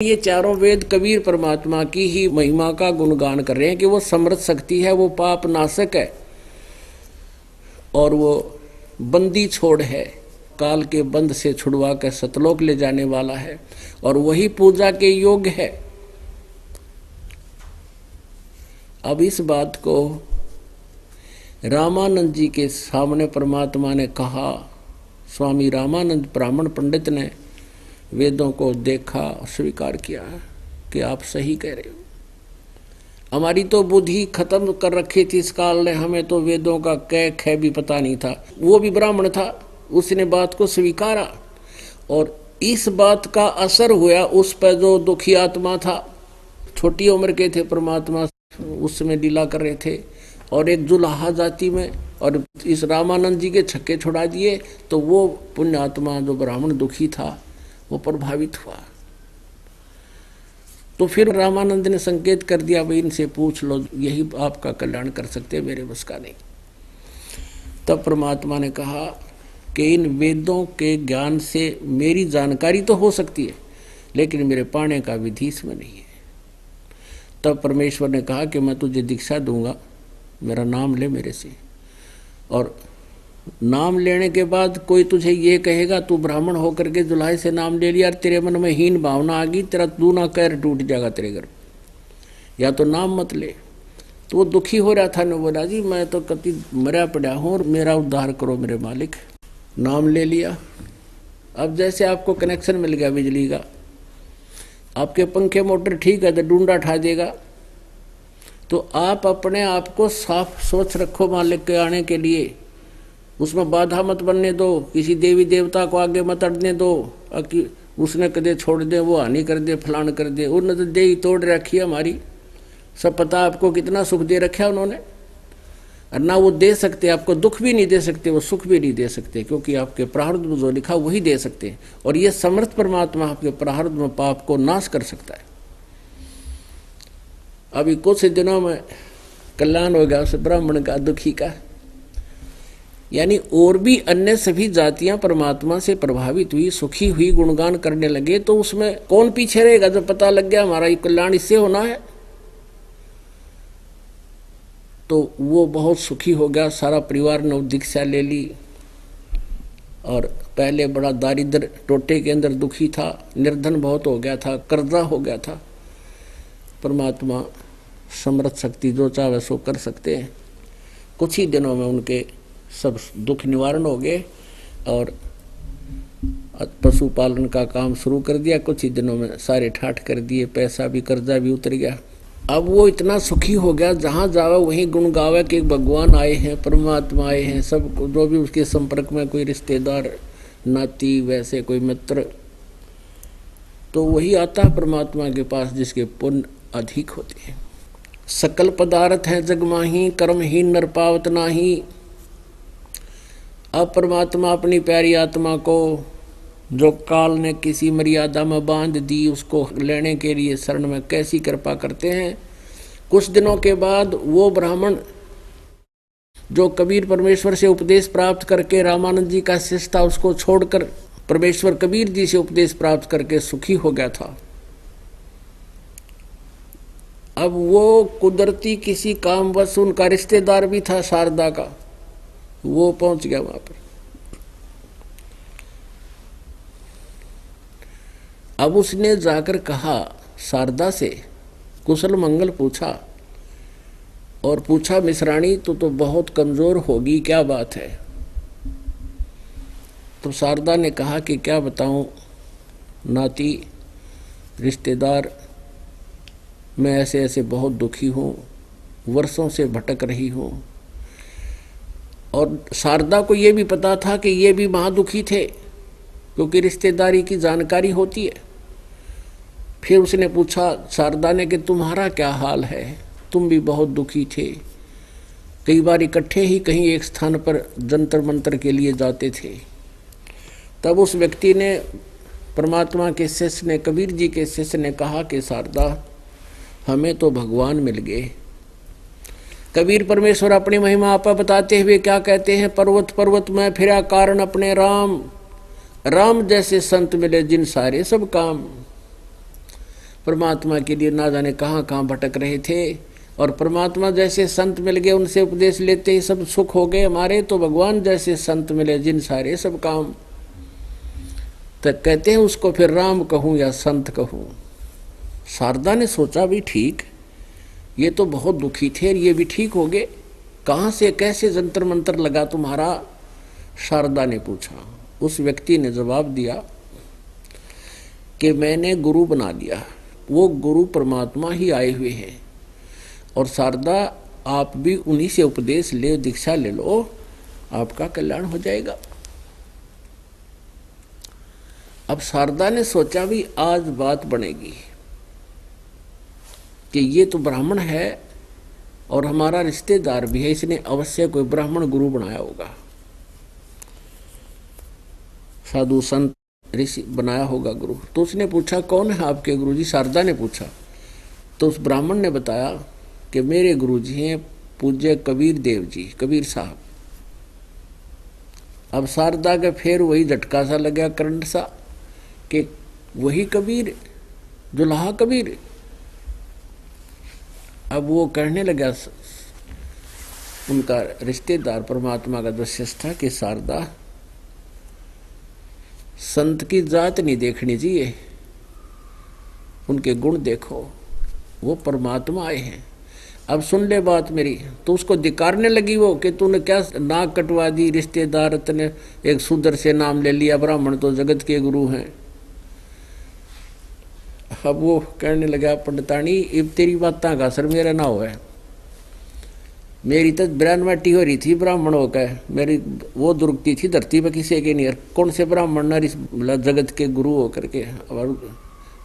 ये चारों वेद कबीर परमात्मा की ही महिमा का गुणगान कर रहे हैं कि वो समर्थ शक्ति है, वो पाप नाशक है और वो बंदी छोड़ है, काल के बंद से छुड़वा कर सतलोक ले जाने वाला है और वही पूजा के योग्य है। अब इस बात को रामानंद जी के सामने परमात्मा ने कहा। स्वामी रामानंद ब्राह्मण पंडित ने वेदों को देखा, स्वीकार किया कि आप सही कह रहे हो। हमारी तो बुद्धि खत्म कर रखी थी इस काल ने, हमें तो वेदों का कै ख भी पता नहीं था। वो भी ब्राह्मण था, उसने बात को स्वीकारा और इस बात का असर हुआ उस पर जो दुखी आत्मा था। छोटी उम्र के थे, परमात्मा उसमें लीला कर रहे थे और एक जुलाहा जाति में, और इस रामानंद जी के छक्के छुड़ा दिए तो वो पुण्य आत्मा जो ब्राह्मण दुखी था वो प्रभावित हुआ। तो फिर रामानंद ने संकेत कर दिया, भाई इनसे पूछ लो, यही आपका कल्याण कर सकते, मेरे बस का नहीं। तब परमात्मा ने कहा कि इन वेदों के ज्ञान से मेरी जानकारी तो हो सकती है लेकिन मेरे पाने का विधि इसमें नहीं है। तब परमेश्वर ने कहा कि मैं तुझे दीक्षा दूंगा, मेरा नाम ले मेरे से, और नाम लेने के बाद कोई तुझे ये कहेगा तू ब्राह्मण होकर के जुलाई से नाम ले लिया, तेरे मन में हीन भावना आ गई, तेरा दूना कैर टूट जाएगा तेरे घर, या तो नाम मत ले। तो वो दुखी हो रहा था, ने बोला जी मैं तो कति मरा पड़ा हूँ और मेरा उद्धार करो मेरे मालिक। नाम ले लिया। अब जैसे आपको कनेक्शन मिल गया बिजली का, आपके पंखे मोटर ठीक है तो डूंडा ठा देगा, तो आप अपने आप को साफ सोच रखो मालिक के आने के लिए, उसमें बाधा मत बनने दो, किसी देवी देवता को आगे मत अड़ने दो कि उसने कदे छोड़ दे, वो हानि कर दे, फलान कर दे। उन्होंने तो दे ही तोड़ रखी है हमारी, सब पता आपको कितना सुख दे रखा है उन्होंने, और ना वो दे सकते, आपको दुख भी नहीं दे सकते, वो सुख भी नहीं दे सकते, क्योंकि आपके प्रारब्ध में जो लिखा वही दे सकते हैं। और ये समर्थ परमात्मा आपके प्रारब्ध में पाप को नाश कर सकता है। अभी कुछ दिनों में कल्याण हो गया उस ब्राह्मण का, दुखी का, यानी और भी अन्य सभी जातियां परमात्मा से प्रभावित हुई, सुखी हुई, गुणगान करने लगे, तो उसमें कौन पीछे रहेगा? जब पता लग गया हमारा ये कल्याण इससे होना है, तो वो बहुत सुखी हो गया। सारा परिवार ने दीक्षा ले ली और पहले बड़ा दारिद्र टोटे के अंदर दुखी था, निर्धन बहुत हो गया था, कर्जा हो गया था। परमात्मा समर्थ शक्ति जो चाहे सो कर सकते हैं। कुछ ही दिनों में उनके सब दुख निवारण हो गए और पशुपालन का काम शुरू कर दिया। कुछ ही दिनों में सारे ठाठ कर दिए, पैसा भी, कर्जा भी उतर गया। अब वो इतना सुखी हो गया, जहाँ जावे वहीं गुण गावे कि भगवान आए हैं, परमात्मा आए हैं। सब जो भी उसके संपर्क में कोई रिश्तेदार, नाती, वैसे कोई मित्र, तो वही आता है परमात्मा के पास जिसके पुण्य अधिक होते हैं। सकल पदार्थ है जग माही, कर्महीन नर पावत नाही। अब परमात्मा अपनी प्यारी आत्मा को जो काल ने किसी मर्यादा में बांध दी, उसको लेने के लिए शरण में कैसी कृपा करते हैं। कुछ दिनों के बाद वो ब्राह्मण जो कबीर परमेश्वर से उपदेश प्राप्त करके रामानंद जी का शिष्य था, उसको छोड़कर परमेश्वर कबीर जी से उपदेश प्राप्त करके सुखी हो गया था। अब वो कुदरती किसी कामवश, उनका रिश्तेदार भी था शारदा का, वो पहुंच गया वहां पर। अब उसने जाकर कहा शारदा से, कुशल मंगल पूछा और पूछा मिश्राणी तो बहुत कमजोर होगी, क्या बात है? तो शारदा ने कहा कि क्या बताऊं नाती, रिश्तेदार, मैं ऐसे ऐसे बहुत दुखी हूं, वर्षों से भटक रही हूं। और शारदा को ये भी पता था कि ये भी महादुखी थे, क्योंकि रिश्तेदारी की जानकारी होती है। फिर उसने पूछा शारदा ने कि तुम्हारा क्या हाल है? तुम भी बहुत दुखी थे, कई बार इकट्ठे ही कहीं एक स्थान पर जंतर मंतर के लिए जाते थे। तब उस व्यक्ति ने, परमात्मा के शिष्य ने, कबीर जी के शिष्य ने कहा कि शारदा, हमें तो भगवान मिल गए। कबीर परमेश्वर अपनी महिमा आपा बताते हुए क्या कहते हैं? पर्वत पर्वत में फिरा कारण अपने राम, राम जैसे संत मिले जिन सारे सब काम। परमात्मा के लिए ना जाने कहाँ कहाँ भटक रहे थे, और परमात्मा जैसे संत मिल गए उनसे उपदेश लेते ही सब सुख हो गए हमारे, तो भगवान जैसे संत मिले जिन सारे सब काम, तो कहते हैं उसको फिर राम कहूँ या संत कहूँ। शारदा ने सोचा भी ठीक, ये तो बहुत दुखी थे, ये भी ठीक हो गए, कहाँ से कैसे जंतर मंतर लगा तुम्हारा? शारदा ने पूछा। उस व्यक्ति ने जवाब दिया कि मैंने गुरु बना लिया, वो गुरु परमात्मा ही आए हुए हैं, और शारदा आप भी उन्हीं से उपदेश ले, दीक्षा ले लो, आपका कल्याण हो जाएगा। अब शारदा ने सोचा भी आज बात बनेगी कि ये तो ब्राह्मण है और हमारा रिश्तेदार भी है, इसने अवश्य कोई ब्राह्मण गुरु बनाया होगा, साधु संत ऋषि बनाया होगा गुरु। तो उसने पूछा कौन है आपके गुरु जी? शारदा ने पूछा। तो उस ब्राह्मण ने बताया कि मेरे गुरु जी हैं पूज्य कबीर देव जी, कबीर साहब। अब शारदा के फिर वही झटका सा लगा, करंट सा, कि वही कबीर, दुल्हा कबीर। अब वो कहने लगा उनका रिश्तेदार परमात्मा का जो शिष्य था कि शारदा, संत की जात नहीं देखनी चाहिए, उनके गुण देखो, वो परमात्मा आए हैं। अब सुन ले बात मेरी। तो उसको धिकारने लगी वो कि तूने क्या नाक कटवा दी, रिश्तेदार तने एक शूद्र से नाम ले लिया, ब्राह्मण तो जगत के गुरु हैं। अब वो कहने लगा पंडितानी अब तेरी बातें का असर मेरा ना हुआ है, मेरी तो ब्राह्मटी हो रही थी ब्राह्मण होकर, मेरी वो दुर्गती थी धरती पर किसी के नहीं, कौन से ब्राह्मण नारी जगत के गुरु हो करके, और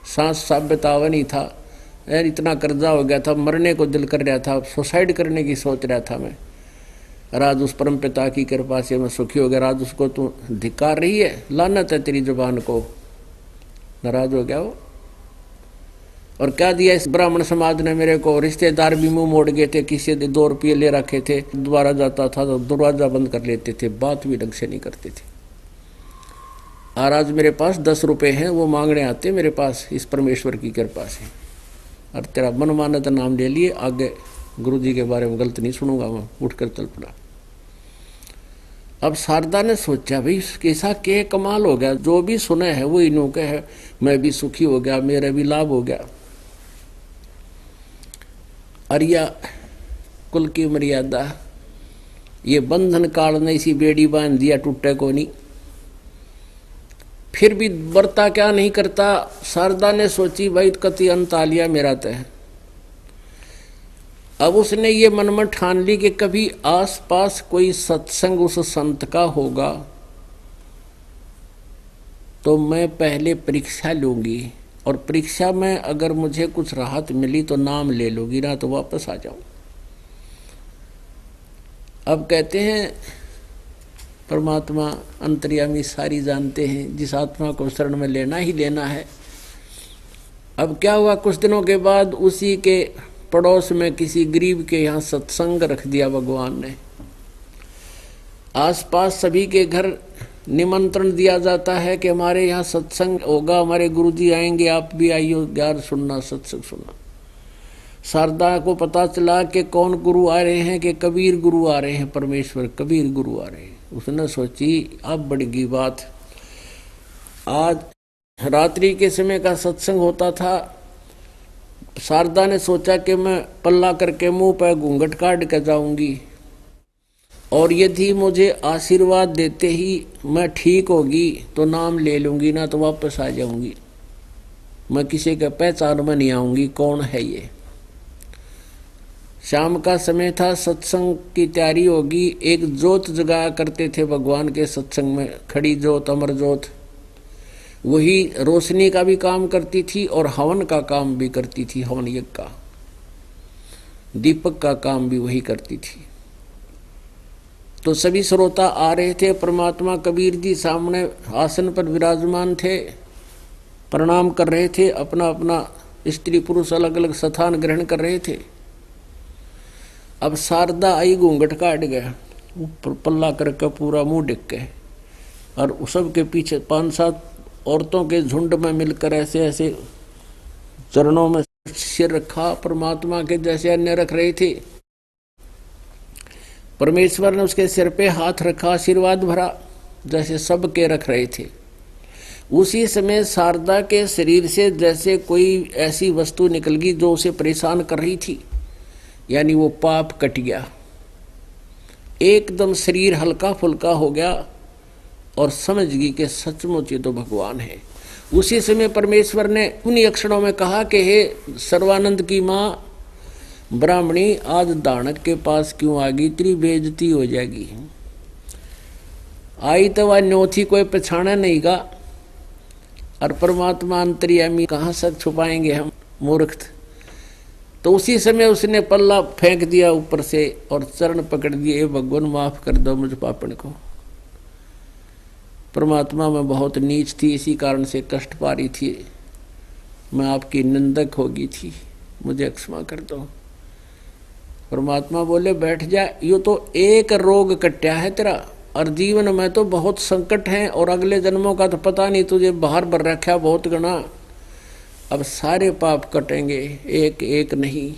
सांस साबित आवा नहीं था यार, इतना कर्जा हो गया था, मरने को दिल कर रहा था, सुसाइड करने की सोच रहा था मैं। राज उस परम पिता की कृपा से मैं सुखी हो गया, राज उसको तू धिकार रही है, लानत है तेरी जुबान को। नाराज हो गया वो। और क्या दिया इस ब्राह्मण समाज ने मेरे को? रिश्तेदार भी मुंह मोड़ गए थे, किसी ने 2 रुपये ले रखे थे, दोबारा जाता था तो दरवाजा बंद कर लेते थे, बात भी ढंग से नहीं करते थे। और आज मेरे पास 10 रुपये हैं, वो मांगने आते मेरे पास इस परमेश्वर की कृपा से, और तेरा मनमाना नाम ले लिए, आगे गुरु जी के बारे में गलत नहीं सुनूंगा, मैं उठकर चल पड़ा। अब शारदा ने सोचा भाई कैसा के कमाल हो गया, जो भी सुने है वो इन्हों के है, मैं भी सुखी हो गया, मेरा भी लाभ हो गया। अरिया कुल की मर्यादा, ये बंधन काल ने इसी बेड़ी बांध दिया, टूटे को नहीं, फिर भी बरता क्या नहीं करता। शारदा ने सोची भाई कति अंत आ लिया मेरा तय। अब उसने ये मन में ठान ली कि कभी आसपास कोई सत्संग उस संत का होगा तो मैं पहले परीक्षा लूंगी, और परीक्षा में अगर मुझे कुछ राहत मिली तो नाम ले लूंगी, ना तो वापस आ जाऊं। अब कहते हैं परमात्मा अंतर्यामी सारी जानते हैं, जिस आत्मा को शरण में लेना ही लेना है। अब क्या हुआ, कुछ दिनों के बाद उसी के पड़ोस में किसी गरीब के यहाँ सत्संग रख दिया भगवान ने। आसपास सभी के घर निमंत्रण दिया जाता है कि हमारे यहाँ सत्संग होगा, हमारे गुरुजी आएंगे, आप भी आइयो ज्ञान सुनना, सत्संग सुनना। शारदा को पता चला कि कौन गुरु आ रहे हैं, कि कबीर गुरु आ रहे हैं, परमेश्वर कबीर गुरु आ रहे हैं। उसने सोची अब बढ़ेगी बात। आज रात्रि के समय का सत्संग होता था। शारदा ने सोचा कि मैं पल्ला करके मुंह पर घूंघट काट कर जाऊंगी, और यदि मुझे आशीर्वाद देते ही मैं ठीक होगी तो नाम ले लूंगी, ना तो वापस आ जाऊंगी, मैं किसी के पहचान में नहीं आऊंगी कौन है ये। शाम का समय था, सत्संग की तैयारी होगी। एक जोत जगाया करते थे भगवान के सत्संग में, खड़ी जोत, अमर जोत, वही रोशनी का भी काम करती थी और हवन का काम भी करती थी, हवन यज्ञ का, दीपक का काम भी वही करती थी। तो सभी श्रोता आ रहे थे। परमात्मा कबीर जी सामने आसन पर विराजमान थे, प्रणाम कर रहे थे, अपना अपना स्त्री पुरुष अलग अलग स्थान ग्रहण कर रहे थे। अब शारदा आई, घूंघट काट गया, पल्ला करके पूरा मुंह ढक के, और सबके पीछे 5-7 औरतों के झुंड में मिलकर ऐसे ऐसे चरणों में सिर रखा, परमात्मा के जैसे अन्य रख रहे थे। परमेश्वर ने उसके सिर पे हाथ रखा, आशीर्वाद भरा, जैसे सबके रख रहे थे। उसी समय शारदा के शरीर से जैसे कोई ऐसी वस्तु निकल गई जो उसे परेशान कर रही थी, यानी वो पाप कट गया। एकदम शरीर हल्का फुल्का हो गया और समझ गई कि सचमुच ये तो भगवान है। उसी समय परमेश्वर ने उन्हीं अक्षरों में कहा कि हे सर्वानंद की माँ ब्राह्मणी, आज दानक के पास क्यों आ गई? तेरी बेइज्जती हो जाएगी। आई तो वह न्योथी कोई पछाना नहीं गा, और परमात्मा अंतर्यामी कहाँ से छुपाएंगे हम मूर्ख। तो उसी समय उसने पल्ला फेंक दिया ऊपर से और चरण पकड़ दिए, भगवान माफ कर दो मुझ पापन को। परमात्मा में बहुत नीच थी, इसी कारण से कष्ट पा रही थी, मैं आपकी निंदक हो गई थी, मुझे क्षमा कर दो। परमात्मा बोले बैठ जा, यो तो एक रोग कट्या है तेरा, और जीवन में तो बहुत संकट है, और अगले जन्मों का तो पता नहीं, तुझे बाहर भर रखा बहुत गणा। अब सारे पाप कटेंगे, एक एक नहीं।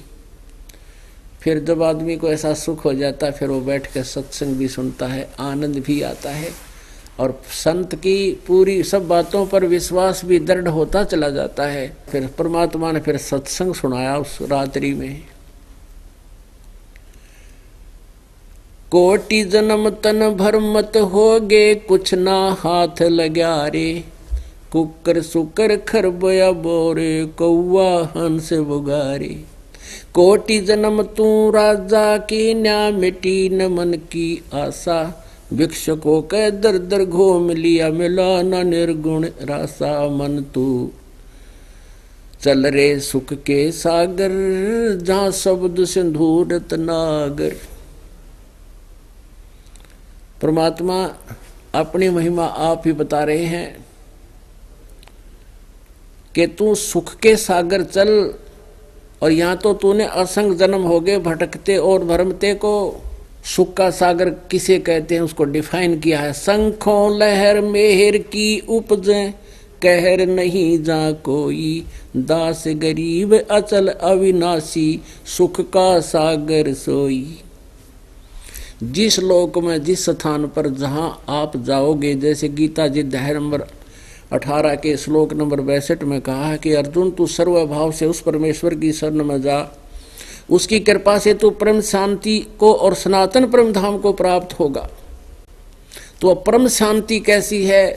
फिर जब आदमी को ऐसा सुख हो जाता है, फिर वो बैठ कर सत्संग भी सुनता है, आनंद भी आता है, और संत की पूरी सब बातों पर विश्वास भी दृढ़ होता चला जाता है। फिर परमात्मा ने फिर सत्संग सुनाया उस रात्रि में। कोटि जन्म तन भर मत होगे, कुछ ना हाथ लग्या रे। कुकर सुकर खरबया बोरे, कौआ हंस बुगारे। कोटि जन्म तू राजा की, न्या मिटी न मन की आशा। भिक्षुकों के दर दर घूम लिया, मिला न निर्गुण रासा। मन तू चल रे सुख के सागर, जहाँ शब्द सिंधु रत्नागर। परमात्मा अपनी महिमा आप ही बता रहे हैं कि तू सुख के सागर चल, और यहाँ तो तूने असंग जन्म हो गए भटकते और भरमते को। सुख का सागर किसे कहते हैं उसको डिफाइन किया है। शंखों लहर मेहर की उपजे, कहर नहीं जा कोई। दास गरीब अचल अविनाशी, सुख का सागर सोई। जिस लोक में जिस स्थान पर जहाँ आप जाओगे, जैसे गीता जी अध्याय नंबर 18 के श्लोक नंबर 62 में कहा है कि अर्जुन तू सर्वभाव से उस परमेश्वर की शरण में जा, उसकी कृपा से तू परम शांति को और सनातन परम धाम को प्राप्त होगा। तो परम शांति कैसी है?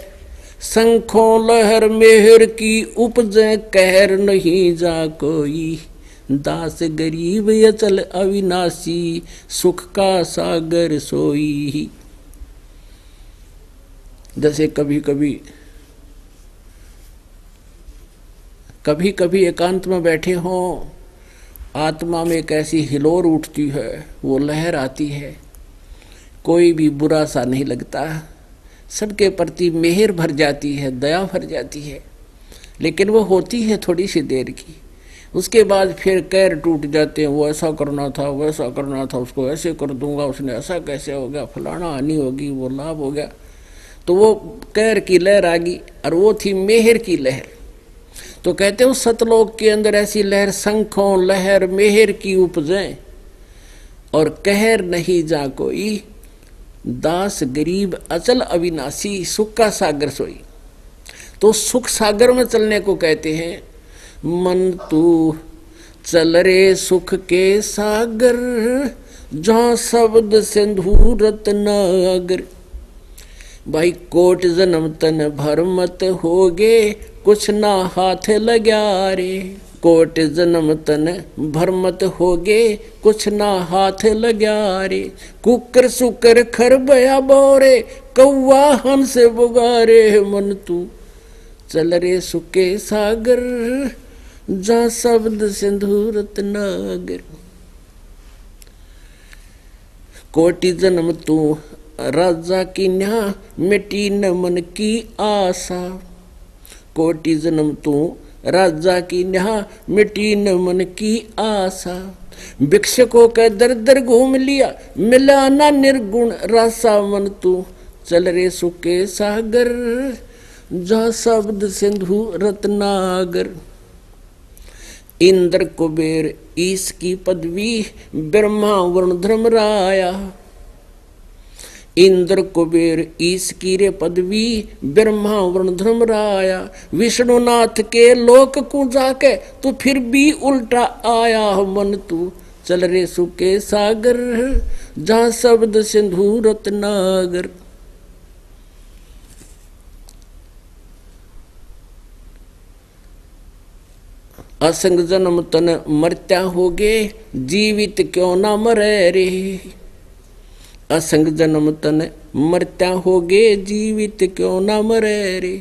शंखों लहर मेहर की उपजे, कहर नहीं जा कोई। दास गरीब अचल अविनाशी, सुख का सागर सोई। जैसे कभी कभी एकांत में बैठे हों, आत्मा में एक ऐसी हिलोर उठती है, वो लहर आती है, कोई भी बुरा सा नहीं लगता, सबके प्रति मेहर भर जाती है, दया भर जाती है। लेकिन वो होती है थोड़ी सी देर की, उसके बाद फिर कैर टूट जाते हैं। वो ऐसा करना था, वैसा करना था, उसको ऐसे कर दूंगा, उसने ऐसा कैसे हो गया, फलाना हानि होगी, वो लाभ हो गया। तो वो कैर की लहर आ गई, और वो थी मेहर की लहर। तो कहते हो सतलोक के अंदर ऐसी लहर शंखों लहर मेहर की उपजे, और कहर नहीं जा कोई। दास गरीब अचल अविनाशी, सुख का सागर सोई। तो सुख सागर में चलने को कहते हैं। मन तू चल रे सुख के सागर, जहाँ शब्द सिंधु रत्नागर। भाई कोट जन्म तन भर मत होगे, कुछ ना हाथ लग्या रे। कोट जन्म तन भर मत होगे, कुछ ना हाथ लग्या रे। कुकर सुकर खरबया बोरे, कौआ हंस बुगारे। मन तू चल रे सुके सागर, जहाँ शब्द सिंधु रत्नागर। कोटि जन्म तू राजा की न्या, मिटी न मन की आशा। कोटि जन्म तू राजा की न्या, मिटी न मन की आशा। भिक्षुकों के दर दर घूम लिया, मिला ना निर्गुण रासा। मन तू चल रे सुके सागर, जहाँ शब्द सिंधु रत्नागर। इंद्र कुबेर ईश की पदवी, ब्रह्मा वरुण धर्मराया। इंद्र कुबेर ईश की रे पदवी, ब्रह्मा वरुण धर्मराया। विष्णुनाथ के लोक को जाके तू फिर भी उल्टा आया मन तू। चल रे सुके सागर, जहां शब्द सिंधु रत्नागर। असंग जन्म तन मरत्या होगे, जीवित क्यों ना मरे रे। असंग जन्म तन मरत्या होगे, जीवित क्यों ना मरे रे।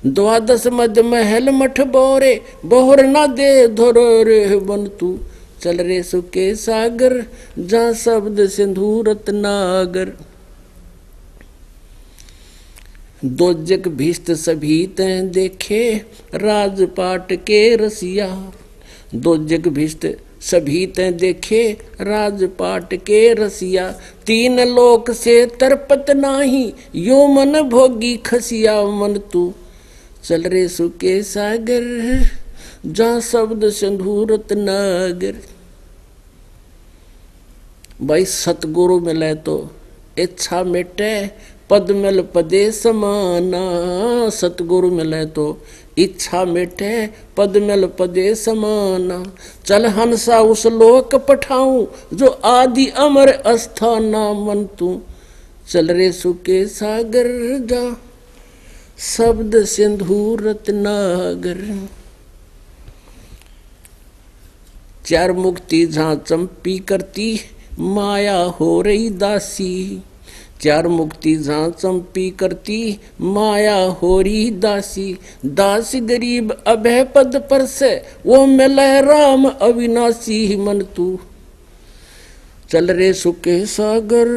द्वादश मध्य महल मठ बोरे, बोहर ना दे धोर रे बन तू। चल रे सुके सागर, जहां शब्द सिंधु रत्नागर। दो जग भीष्ट सभी तैं देखे, राजपाट के रसिया। दो जग भीष्ट सभी तैं देखे, राजपाट के रसिया। तीन लोक से तरपत नाही, यो मन भोगी खसिया मन तू। चल रे सुके सागर, जहां शब्द सिंधु रत्नागर। भाई सतगुरु मिले तो इच्छा मिटे, पद मिल पदे समाना। सतगुरु मिले तो इच्छा मिटे, पद मिल पदे समाना। चल हंसा उस लोक पठाऊं, जो आदि अमर अस्थाना मन तू। चल रे सुके सागर, जा शब्द सिंधु रत्नागर। चार मुक्ति जहां चंपी करती, माया हो रही दासी। चार मुक्ति जहां चंपी करती, माया हो रही दासी। दास गरीब अभय पद पर से, वो मिले राम अविनाशी मन तू। चल रे सुके सागर,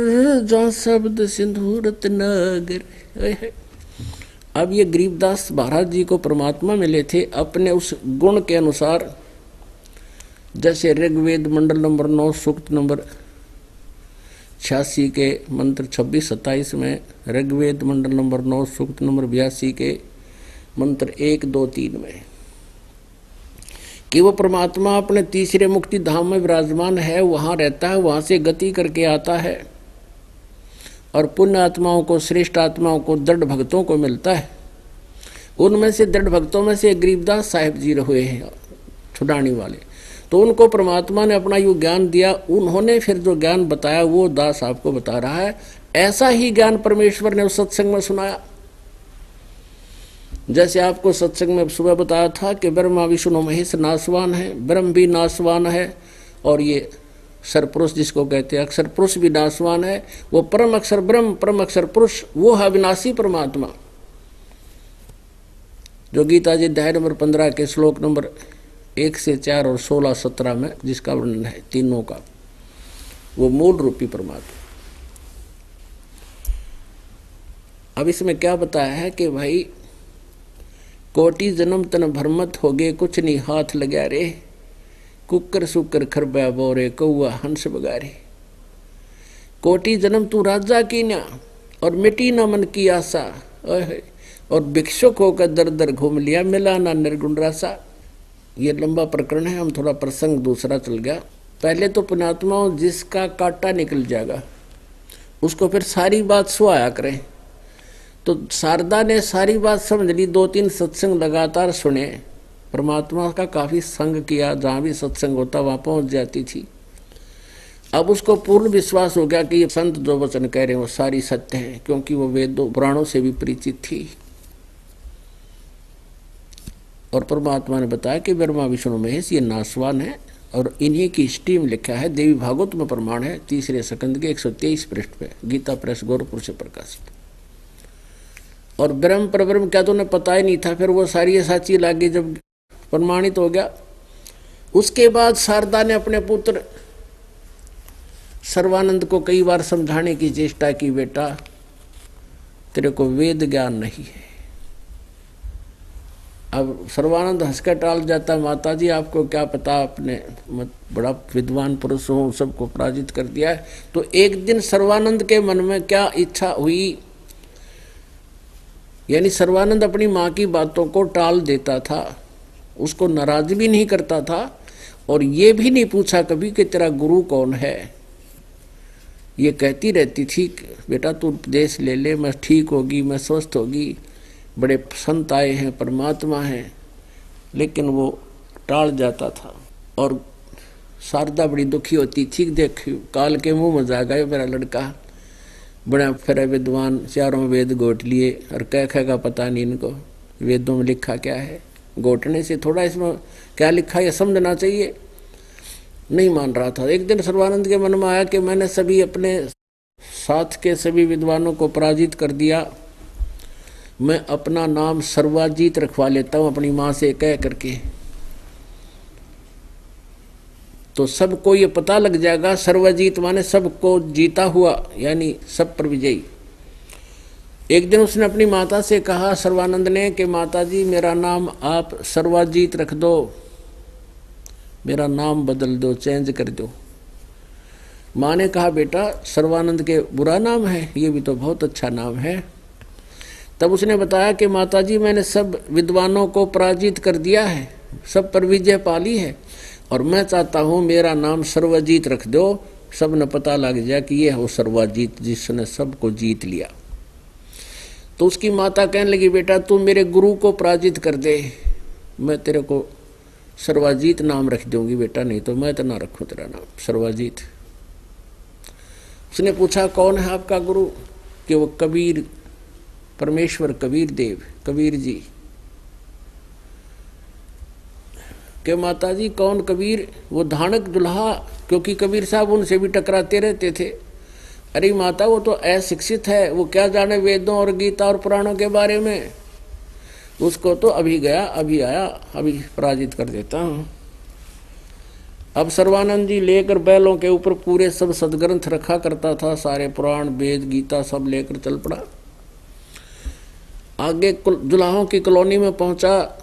जहां शब्द सिंधु रत्नागर। अब ये गरीबदास महाराज जी को परमात्मा मिले थे अपने उस गुण के अनुसार। जैसे ऋग्वेद मंडल नंबर 9 सूक्त नंबर 86 के मंत्र 26-27 में, ऋग्वेद मंडल नंबर 9 सूक्त नंबर 82 के मंत्र 1, 2, 3 में, कि वो परमात्मा अपने तीसरे मुक्ति धाम में विराजमान है, वहाँ रहता है, वहाँ से गति करके आता है और पुण्य आत्माओं को, श्रेष्ठ आत्माओं को, दृढ़ भक्तों को मिलता है। उनमें से दृढ़ भक्तों में से गरीबदास साहिब जी हुए हैं छुड़ाने वाले। तो उनको परमात्मा ने अपना यो ज्ञान दिया। उन्होंने फिर जो ज्ञान बताया वो दास आपको बता रहा है। ऐसा ही ज्ञान परमेश्वर ने उस सत्संग में सुनाया। जैसे आपको सत्संग में सुबह बताया था कि ब्रह्मा विष्णु महेश नासवान है, ब्रह्म भी नासवान है, और ये सरपुरुष जिसको कहते हैं अक्षर पुरुष भी नासवान है। वो परम अक्षर ब्रह्म, परम अक्षर पुरुष, वो है अविनाशी परमात्मा, जो गीता जी अध्याय नंबर 15 के श्लोक नंबर 1 से 4 और 16-17 में जिसका वर्णन है तीनों का, वो मूल रूपी परमात्मा। अब इसमें क्या बताया है कि भाई कोटि जन्म तन भरमत हो गए, कुछ नहीं हाथ लगा रे। कुकर सुकर खरबा बोरे, कौआ हंस बगारे। कोटि जन्म तू राजा की ना, और मिटी ना मन की आशा, और भिक्षुक होकर दर दर घूम लिया, मिला ना निर्गुण रासा। ये लंबा प्रकरण है, हम थोड़ा प्रसंग दूसरा चल गया। पहले तो पुण्यात्माओं जिसका कांटा निकल जाएगा उसको फिर सारी बात सुहाया करें। तो शारदा ने सारी बात समझ ली, 2-3 सत्संग लगातार सुने, परमात्मा का काफी संग किया, जहाँ भी सत्संग होता वहाँ पहुँच जाती थी। अब उसको पूर्ण विश्वास हो गया कि ये संत जो वचन कह रहे हैं वो सारी सत्य है, क्योंकि वो वेदों पुराणों से भी परिचित थी। और परमात्मा ने बताया कि ब्रह्मा विष्णु महेश ये नासवान है, और इन्हीं की स्टीम लिखा है, देवी भागवत में प्रमाण है, 3 स्कंद के 123 पृष्ठ पे, गीता प्रेस गोरखपुर से प्रकाशित। और ब्रह्म परब्रह्म क्या तो उन्हें पता ही नहीं था, फिर वो सारी साची लागी जब प्रमाणित हो गया। उसके बाद शारदा ने अपने पुत्र सर्वानंद को कई बार समझाने की चेष्टा की, बेटा तेरे को वेद ज्ञान नहीं है। अब सर्वानंद हंसकर टाल जाता, माता जी आपको क्या पता, आपने बड़ा विद्वान पुरुष हो, सबको पराजित कर दिया है। तो एक दिन सर्वानंद के मन में क्या इच्छा हुई, यानी सर्वानंद अपनी माँ की बातों को टाल देता था। उसको नाराज भी नहीं करता था और ये भी नहीं पूछा कभी कि तेरा गुरु कौन है। ये कहती रहती थी बेटा तू उपदेश ले ले, मैं ठीक होगी, मैं स्वस्थ होगी, बड़े संत आए हैं, परमात्मा हैं, लेकिन वो टाल जाता था। और शारदा बड़ी दुखी होती थी, देख काल के मुंह में जा गए मेरा लड़का, बड़ा फिर विद्वान, चारों वेद गोट लिए और कह का पता नहीं इनको वेदों में लिखा क्या है, गोटने से थोड़ा इसमें क्या लिखा है समझना चाहिए। नहीं मान रहा था। एक दिन सर्वानंद के मन में आया कि मैंने सभी अपने साथ के सभी विद्वानों को पराजित कर दिया, मैं अपना नाम सर्वाजीत रखवा लेता हूँ अपनी माँ से कह करके, तो सबको ये पता लग जाएगा। सर्वजीत माने सबको जीता हुआ, यानी सब पर विजयी। एक दिन उसने अपनी माता से कहा सर्वानंद ने कि माता जी मेरा नाम आप सर्वाजीत रख दो, मेरा नाम बदल दो, चेंज कर दो। माँ ने कहा बेटा सर्वानंद के बुरा नाम है, ये भी तो बहुत अच्छा नाम है। तब उसने बताया कि माता जी मैंने सब विद्वानों को पराजित कर दिया है, सब पर विजय पाली है, और मैं चाहता हूँ मेरा नाम सर्वजीत रख दो, सब ने पता लग जाए कि ये है वो सर्वजीत जिसने सबको जीत लिया। तो उसकी माता कहने लगी बेटा तू मेरे गुरु को पराजित कर दे, मैं तेरे को सर्वजीत नाम रख दूंगी बेटा, नहीं तो मैं तो ना रखूं तेरा नाम सर्वजीत। उसने पूछा कौन है आपका गुरु? कि वो कबीर, परमेश्वर कबीर देव, कबीर जी। के माता जी कौन कबीर? वो धानक दुल्हा, क्योंकि कबीर साहब उनसे भी टकराते रहते थे। अरे माता वो तो अशिक्षित है, वो क्या जाने वेदों और गीता और पुराणों के बारे में, उसको तो अभी गया अभी आया, अभी पराजित कर देता हूँ। अब सर्वानंद जी लेकर बैलों के ऊपर पूरे सब सदग्रंथ रखा करता था, सारे पुराण वेद गीता सब लेकर चल पड़ा। आगे जुलाहों की कॉलोनी में पहुंचा,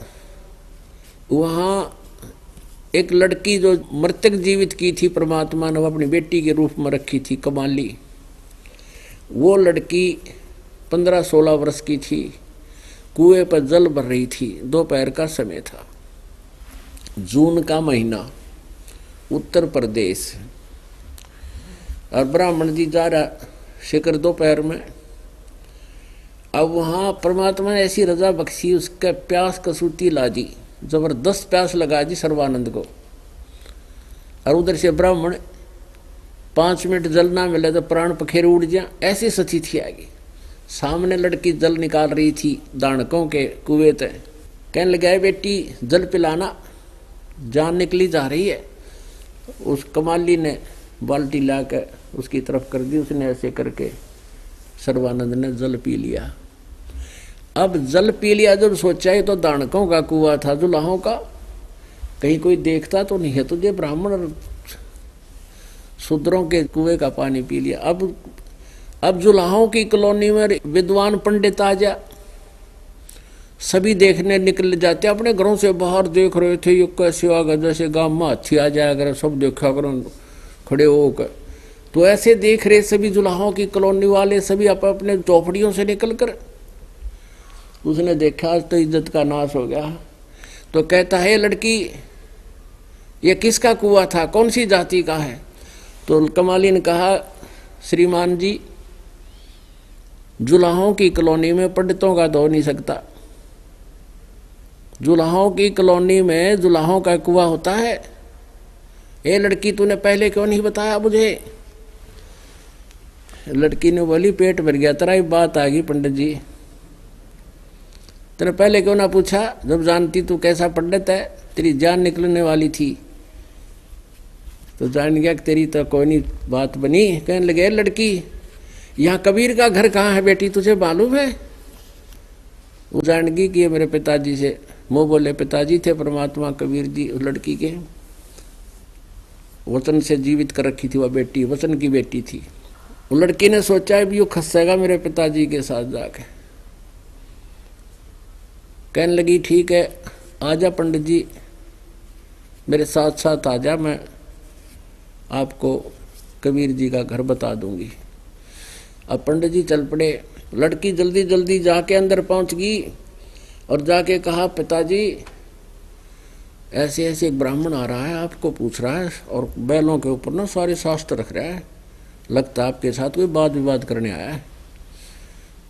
वहाँ एक लड़की जो मृतक जीवित की थी परमात्मा ने अपनी बेटी के रूप में रखी थी, कमाली। वो लड़की 15-16 वर्ष की थी, कुएं पर जल भर रही थी, दोपहर का समय था, जून का महीना, उत्तर प्रदेश। और ब्राह्मण जी जा रहा शिखर दोपहर में। अब वहाँ परमात्मा ने ऐसी रजा बख्शी, उसका प्यास कसूती ला दी, जबरदस्त प्यास लगा दी सर्वानंद को। और उधर से ब्राह्मण 5 मिनट जल ना मिले तो प्राण पखेर उड़ जा, ऐसी स्थिति आ गई। सामने लड़की जल निकाल रही थी दानकों के कुएं से, कहने लगा बेटी जल पिलाना, जान निकली जा रही है। उस कमाली ने बाल्टी लाकर उसकी तरफ कर दी, उसने ऐसे करके सर्वानंद ने जल पी लिया। अब जल पी लिया, जब सोचा ये तो दानकों का कुआं था, जुलाहों का, कहीं कोई देखता तो नहीं है तुझे, ब्राह्मण और शूद्रों के कुएं का पानी पी लिया। अब जुलाहों की कॉलोनी में विद्वान पंडित आ जा, सभी देखने निकल जाते, अपने घरों से बाहर देख रहे थे ये कैसे आ गए, जैसे गांव में हाथी आ जाया करे, सब देखा करो खड़े होकर। तो ऐसे देख रहे सभी जुलाहों की कॉलोनी वाले, सभी अपने चौपड़ियों से निकल कर। उसने देखा तो इज्जत का नाश हो गया। तो कहता है लड़की ये किसका कुआं था, कौन सी जाति का है? तो कमाली ने कहा श्रीमान जी जुलाहों की कॉलोनी में पंडितों का दो नहीं सकता, जुलाहों की कॉलोनी में जुलाहों का कुआं होता है। ए लड़की तूने पहले क्यों नहीं बताया मुझे? लड़की ने बोली पेट भर गया तेरा, ही बात आ गई पंडित जी, तेने पहले क्यों ना पूछा, जब जानती तू कैसा पंडित है, तेरी जान निकलने वाली थी तो जान गया कि तेरी तो कोई नहीं बात बनी। कहने लगे लड़की यहाँ कबीर का घर कहाँ है बेटी, तुझे मालूम है? वो जान गई कि ये मेरे पिताजी से, मुँह बोले पिताजी थे परमात्मा कबीर जी, उस लड़की के वचन से जीवित कर रखी थी वह बेटी, वचन की बेटी थी। वो लड़की ने सोचा है भी वो खसेगा मेरे पिताजी के साथ जाके। कहने लगी ठीक है आजा पंडित जी मेरे साथ साथ आजा, मैं आपको कबीर जी का घर बता दूंगी। अब पंडित जी चल पड़े। लड़की जल्दी जल्दी जाके अंदर पहुंच गई और जाके कहा पिताजी ऐसे ऐसे एक ब्राह्मण आ रहा है, आपको पूछ रहा है और बैलों के ऊपर ना सारे शास्त्र रख रहा है, लगता है आपके साथ कोई वाद विवाद करने आया है।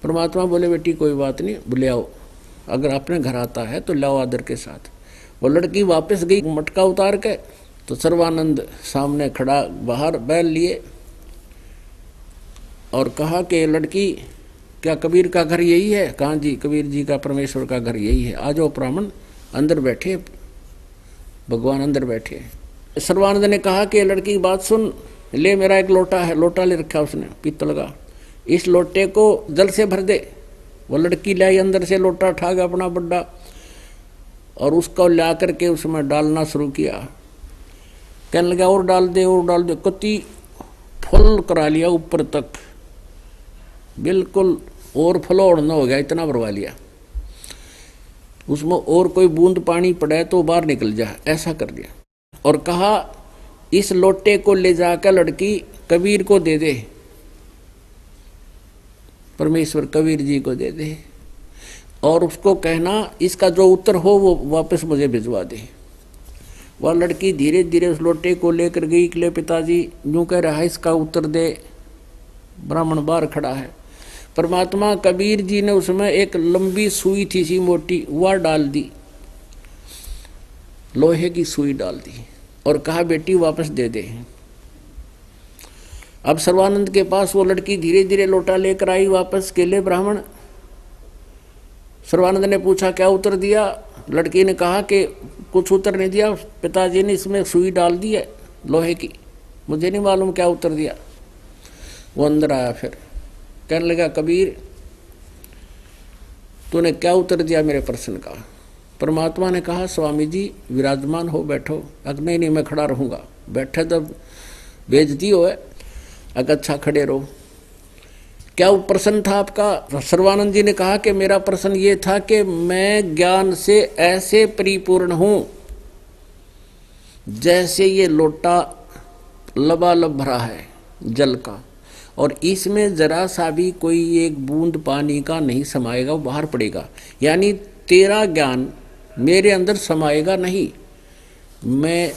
परमात्मा बोले बेटी कोई बात नहीं, बोले आओ, अगर अपने घर आता है तो लाओ आदर के साथ। वो लड़की वापस गई मटका उतार के, तो सर्वानंद सामने खड़ा बाहर बैल लिए और कहा कि लड़की क्या कबीर का घर यही है? कहाँ जी, कबीर जी का परमेश्वर का घर यही है, आ जाओ ब्राह्मण अंदर बैठे, भगवान अंदर बैठे। सर्वानंद ने कहा कि लड़की की बात सुन, ले मेरा एक लोटा है, लोटा ले रखा उसने पीतल का, इस लोटे को जल से भर दे। वो लड़की लाई अंदर से लोटा उठा गया अपना बड्डा और उसको ला करके उसमें डालना शुरू किया। कहने लगा और डाल दे और डाल दे, कति फुल करा लिया ऊपर तक, बिल्कुल और फ्लोर न हो गया, इतना भरवा लिया। उसमें और कोई बूंद पानी पड़े तो बाहर निकल जा, ऐसा कर दिया। और कहा इस लोटे को ले जाकर लड़की कबीर को दे दे, परमेश्वर कबीर जी को दे दे, और उसको कहना इसका जो उत्तर हो वो वापस मुझे भिजवा दे। वह लड़की धीरे धीरे उस लोटे को लेकर गई कि ले पिताजी यूँ कह रहा है इसका उत्तर दे। ब्राह्मण बाहर खड़ा है। परमात्मा कबीर जी ने उसमें एक लंबी सुई थी सी मोटी, वह डाल दी, लोहे की सुई डाल दी और कहा बेटी वापस दे दे। अब सर्वानंद के पास वो लड़की धीरे धीरे लोटा लेकर आई वापस के ले ब्राह्मण। सर्वानंद ने पूछा क्या उत्तर दिया? लड़की ने कहा कि कुछ उत्तर नहीं दिया, पिताजी ने इसमें सुई डाल दी है लोहे की, मुझे नहीं मालूम क्या उत्तर दिया। वो अंदर आया, फिर कहने लगा कबीर तूने क्या उत्तर दिया मेरे प्रश्न का? परमात्मा ने कहा स्वामी जी विराजमान हो बैठो। अगर नहीं मैं खड़ा रहूंगा, बैठे तो बेइज्जती हो है, अगर अच्छा खड़े रहो। क्या प्रश्न था आपका? सर्वानंद जी ने कहा कि मेरा प्रश्न ये था कि मैं ज्ञान से ऐसे परिपूर्ण हूं जैसे ये लोटा लबालब भरा है जल का, और इसमें जरा सा भी कोई एक बूंद पानी का नहीं समाएगा, वो बाहर पड़ेगा। यानी तेरा ज्ञान मेरे अंदर समाएगा नहीं, मैं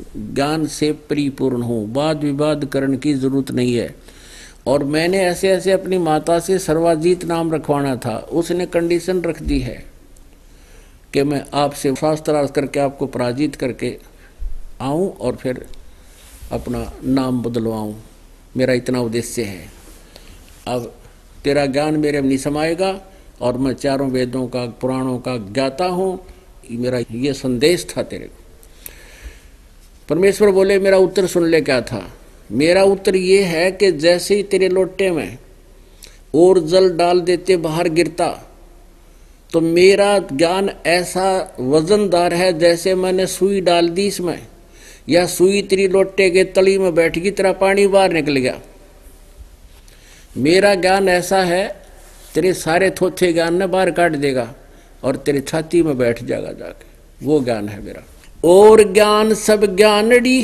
ज्ञान से परिपूर्ण हूँ, वाद विवाद करने की जरूरत नहीं है। और मैंने ऐसे ऐसे अपनी माता से सर्वाजीत नाम रखवाना था, उसने कंडीशन रख दी है कि मैं आपसे शास्त्रार्थ करके आपको पराजित करके आऊँ और फिर अपना नाम बदलवाऊँ, मेरा इतना उद्देश्य है। अब तेरा ज्ञान मेरे में नहीं समाएगा और मैं चारों वेदों का पुराणों का ज्ञाता हूँ, मेरा ये संदेश था तेरे को। परमेश्वर बोले मेरा उत्तर सुन ले। क्या था मेरा उत्तर? ये है कि जैसे ही तेरे लोटे में और जल डाल देते बाहर गिरता, तो मेरा ज्ञान ऐसा वजनदार है जैसे मैंने सुई डाल दी इसमें, या सुई तेरी लोटे के तली में बैठ गई, तेरा पानी बाहर निकल गया। मेरा ज्ञान ऐसा है तेरे सारे थोथे ज्ञान ने बाहर काट देगा और तेरी छाती में बैठ जाएगा जाके, वो ज्ञान है मेरा। और ज्ञान सब ज्ञानड़ी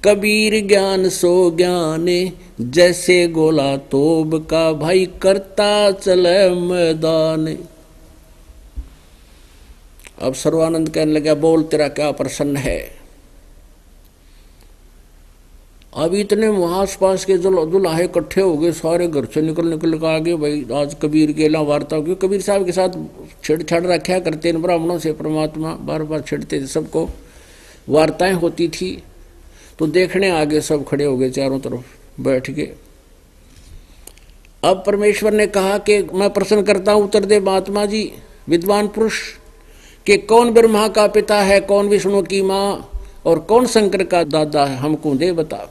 कबीर ज्ञान सो ज्ञाने, जैसे गोला तोब का भाई करता चले मैदान। अब सर्वानंद कहने लगा बोल तेरा क्या प्रश्न है? अब इतने वहां आसपास के जो दुल्हे इकट्ठे हो गए, सारे घर से निकल निकल कर आ गए, भाई आज कबीर के ला वार्ता हो गई। कबीर साहब के साथ छेड़छाड़ रखा करते इन ब्राह्मणों से, परमात्मा बार बार छेड़ते थे, सबको वार्ताएं होती थी। तो देखने आगे सब खड़े हो गए, चारों तरफ बैठ गए। अब परमेश्वर ने कहा कि मैं प्रश्न करता हूं, उत्तर दे महात्मा जी विद्वान पुरुष, कि कौन ब्रह्मा का पिता है, कौन विष्णु की माँ और कौन शंकर का दादा है, हमको दे बता।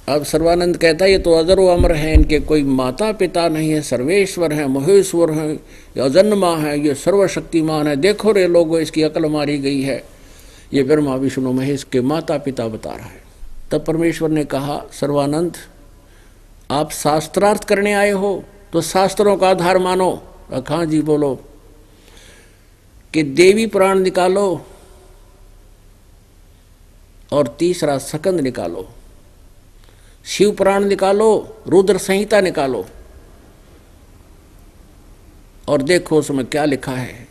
अब सर्वानंद कहता है ये तो अजर व अमर है, इनके कोई माता पिता नहीं है, सर्वेश्वर है, महेश्वर है, ये अजन्मा है, ये सर्वशक्तिमान है। देखो रे लोगों इसकी अकल मारी गई है, ये ब्रह्मा विष्णु महेश के माता पिता बता रहा है। तब परमेश्वर ने कहा सर्वानंद आप शास्त्रार्थ करने आए हो तो शास्त्रों का आधार मानो। हाँ जी बोलो। कि देवी पुराण निकालो और तीसरा सकंद निकालो, शिव पुराण निकालो, रुद्र संहिता निकालो और देखो उसमें क्या लिखा है।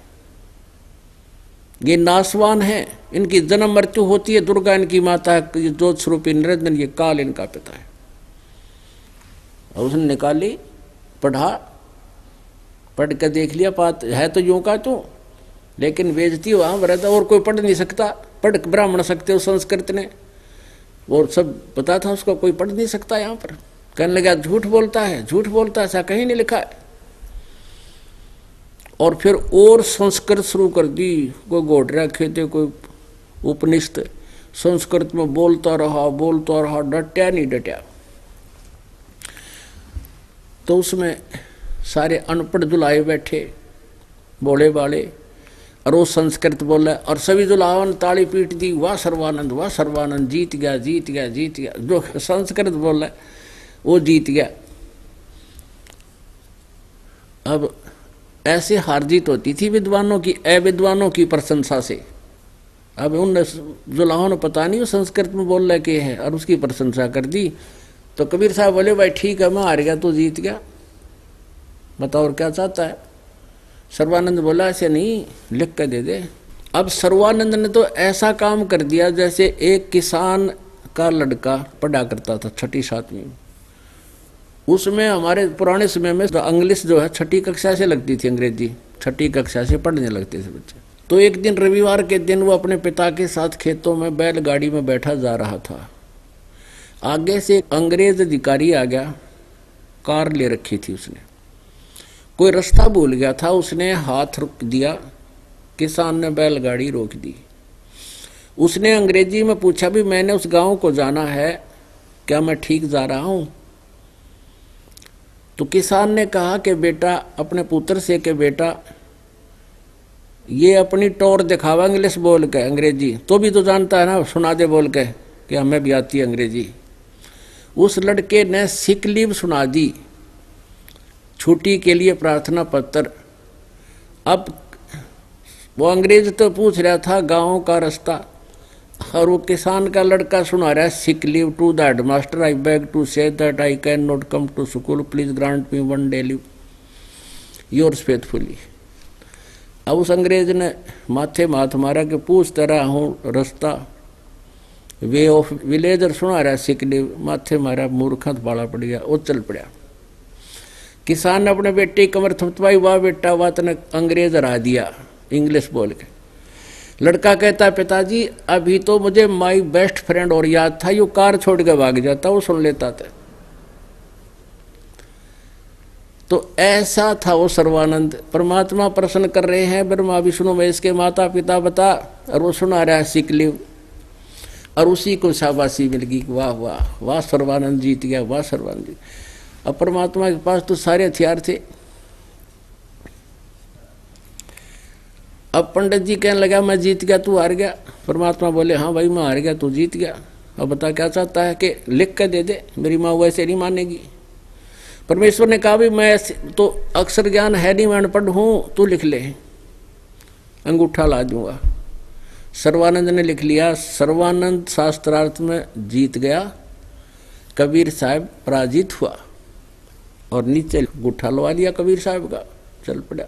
ये नासवान है, इनकी जन्म मृत्यु होती है, दुर्गा इनकी माता है, ये ज्योत स्वरूपी निरंजन, ये काल इनका पिता है। और उसने निकाली, पढ़ा, पढ़ कर देख लिया, बात है तो यूं का तू, लेकिन बेइज्जती वहां रहता, और कोई पढ़ नहीं सकता, पढ़ ब्राह्मण सकते हो संस्कृत ने, और सब पता था उसको, कोई पढ़ नहीं सकता यहाँ पर। कहने लगा झूठ बोलता है, झूठ बोलता है, ऐसा कहीं नहीं लिखा है। और फिर और संस्कृत शुरू कर दी, कोई घोट रखे थे, कोई उपनिषद संस्कृत में बोलता रहा, डटया नहीं डटया। तो उसमें सारे अनपढ़ दुलाए बैठे, बोले बाले, और वो संस्कृत बोला, और सभी दुल्हावन ताली पीट दी, वाह सर्वानंद, वाह सर्वानंद, जीत गया, जीत गया, जीत गया। जो संस्कृत बोला वो जीत गया। अब ऐसे हार जीत होती थी विद्वानों की, अविद्वानों की प्रशंसा से। अब उन दुल्हाओं ने पता नहीं वो संस्कृत में बोल रहे के है, और उसकी प्रशंसा कर दी। तो कबीर साहब बोले भाई ठीक है, मैं हार गया तो जीत गया, बताओ और क्या चाहता है। सर्वानंद बोला ऐसे नहीं, लिख कर दे दे। अब सर्वानंद ने तो ऐसा काम कर दिया जैसे एक किसान का लड़का पढ़ा करता था 6ठी 7वीं में। उसमें हमारे पुराने समय में इंग्लिश जो है 6ठी कक्षा से लगती थी, अंग्रेजी 6ठी कक्षा से पढ़ने लगते थे बच्चे। तो एक दिन रविवार के दिन वो अपने पिता के साथ खेतों में बैलगाड़ी में बैठा जा रहा था। आगे से एक अंग्रेज अधिकारी आ गया, कार ले रखी थी उसने, कोई रास्ता भूल गया था, उसने हाथ रोक दिया, किसान ने बैलगाड़ी रोक दी। उसने अंग्रेजी में पूछा भी मैंने उस गांव को जाना है, क्या मैं ठीक जा रहा हूं? तो किसान ने कहा कि बेटा, अपने पुत्र से कि बेटा ये अपनी टोर दिखावा इंग्लिश बोल के, अंग्रेजी तो भी तो जानता है ना, सुना दे बोल के कि हमें भी आती है अंग्रेजी। उस लड़के ने सिक लीव सुना दी, छुट्टी के लिए प्रार्थना पत्र। अब वो अंग्रेज तो पूछ रहा था गांव का रास्ता, और वो किसान का लड़का सुना रहा है sick leave to the headmaster, I beg to say that I can not come to school, please grant me 1 day leave, yours faithfully. अब उस अंग्रेज ने माथे माथ मारा कि पूछता रहा हूँ रास्ता, वे ऑफ विलेज, और सुना रहा सिक लीव, माथे मारा, मूर्खत बाला पड़ गया, वो चल पड़ा। किसान ने अपने बेटे की कमर थपथपाई, वाह बेटा वाह, तने अंग्रेज हरा दिया इंग्लिश बोल के। लड़का कहता पिताजी अभी तो मुझे माई बेस्ट फ्रेंड और याद था, यो कार छोड़ के भाग जाता, वो सुन लेता था। तो ऐसा था वो सर्वानंद। परमात्मा प्रश्न कर रहे हैं ब्रह्मा विष्णु महेश के माता पिता बता, और वो सुना रहा है सीख ली, और उसी को शाबाशी मिल गई, वाह वाह वाह सर्वानंद जीत गया, वाह सर्वानंद जीत। अब परमात्मा के पास तो सारे हथियार थे। अब पंडित जी कहने लगा मैं जीत गया तू हार गया। परमात्मा बोले हाँ भाई मैं हार गया तू जीत गया। अब बता क्या चाहता है कि लिख कर दे दे, मेरी माँ वैसे नहीं मानेगी। परमेश्वर ने कहा भी मैं तो अक्षर ज्ञान है नहीं, मैं अनपढ़ हूँ, तू लिख ले, अंगूठा ला दूंगा। सर्वानंद ने लिख लिया। सर्वानंद शास्त्रार्थ में जीत गया, कबीर साहब पराजित हुआ, और नीचे अंगूठा लगा लिया कबीर साहब का, चल पड़ा।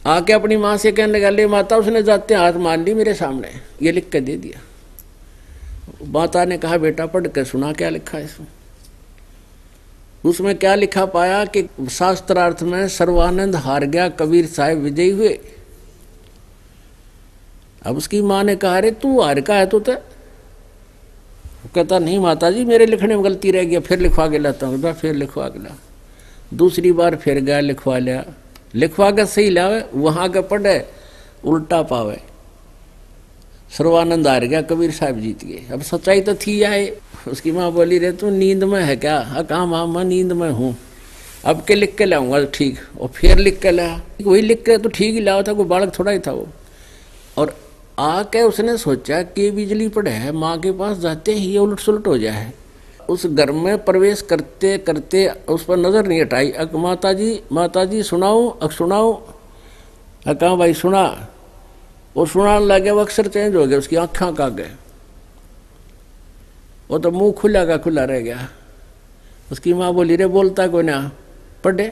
आके अपनी माँ से कहने लगा ले माता, उसने जाते हाथ मान ली मेरे सामने, ये लिख कर दे दिया। माता ने कहा बेटा पढ़ कर सुना क्या लिखा है इसमें। उसमें क्या लिखा पाया कि शास्त्रार्थ में सर्वानंद हार गया, कबीर साहब विजयी हुए। अब उसकी माँ ने कहा अरे तू हार का है तो कहता नहीं माता जी मेरे लिखने में गलती रह गया, फिर लिखवा के लाता हूँ। फिर लिखवा के ला, दूसरी बार फिर गया लिखवा लिया, लिखवा के सही लावे, वहां के पढ़े उल्टा पावे। सर्वानंद हार गया, कबीर साहब जीत गए। अब सच्चाई तो थी आए। उसकी माँ बोली रे तू नींद में है क्या? कहा माँ मैं नींद में हूँ, अब के लिख के लाऊंगा तो ठीक। और फिर लिख के लाया, वही लिख के तो ठीक ही लाया था, कोई बालक थोड़ा ही था वो। और आके उसने सोचा कि बिजली पड़े है, माँ के पास जाते ही ये उलट सुलट हो जाए। उस घर में प्रवेश करते करते उस पर नजर नहीं हटाई। माता जी सुनाऊं सुनाऊं? कहा भाई सुना। वो सुनाने लगे, वो अक्षर चेंज हो गया, उसकी आँखें का गए, वो तो मुंह खुला का खुला रह गया। उसकी माँ बोली रे बोलता कोई ना, पढ़े।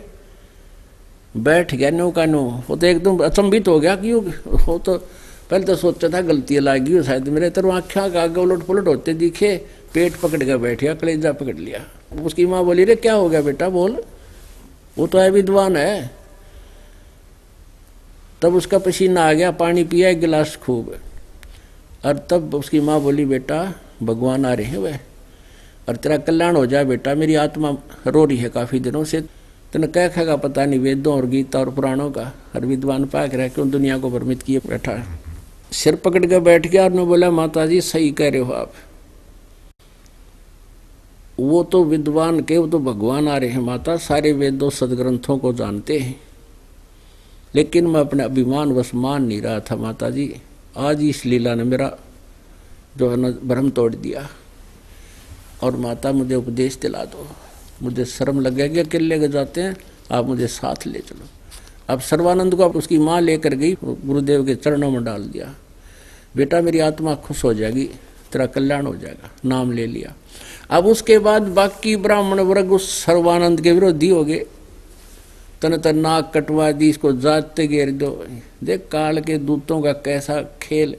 बैठ गया नो का नो। वो तो एकदम अचंभित हो गया कि वो तो पहले तो सोचा था गलती लागी हो शायद मेरे, तो आँखा का आगे उलट पुलट होते दिखे, पेट पकड़ के बैठ गया, कलेजा पकड़ लिया। उसकी माँ बोली रे क्या हो गया बेटा बोल, वो तो है विद्वान है। तब उसका पसीना आ गया, पानी पिया एक गिलास खूब, और तब उसकी माँ बोली बेटा भगवान आ रहे हैं वह, और तेरा कल्याण हो जाए बेटा, मेरी आत्मा रो रही है काफी दिनों से, तेने क्या खाएगा पता नहीं वेदों और गीता और पुराणों का, हर विद्वान पाक रहा क्यों दुनिया को भ्रमित किए बैठा है। सिर पकड़ के बैठ गया और मैं बोला माता जी सही कह रहे हो आप, वो तो विद्वान के वो तो भगवान आ रहे हैं माता, सारे वेदों सदग्रंथों को जानते हैं, लेकिन मैं अपने अभिमान वश मान नहीं रहा था माता जी। आज इस लीला ने मेरा जो है न भ्रम तोड़ दिया, और माता मुझे उपदेश दिला दो, मुझे शर्म लगेगी अकेले के जाते हैं, आप मुझे साथ ले चलो। अब सर्वानंद को उसकी माँ लेकर गई, गुरुदेव के चरणों में डाल दिया, बेटा मेरी आत्मा खुश हो जाएगी, तेरा कल्याण हो जाएगा, नाम ले लिया। अब उसके बाद बाकी ब्राह्मण वर्ग उस सर्वानंद के विरोधी हो गए, तन तन नाक कटवा दी, इसको जाते घेर दो, देख काल के दूतों का कैसा खेल।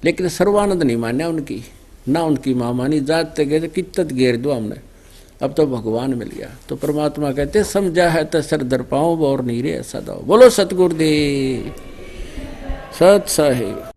लेकिन सर्वानंद नहीं मान्या उनकी, ना उनकी माँ मानी, जाते गए कित्तत घेर दो हमने, अब तो भगवान मिल गया। तो परमात्मा कहते समझा है तो सर दर पाओ और नहीं रे सदा। बोलो सतगुरुदेव सत साहिब।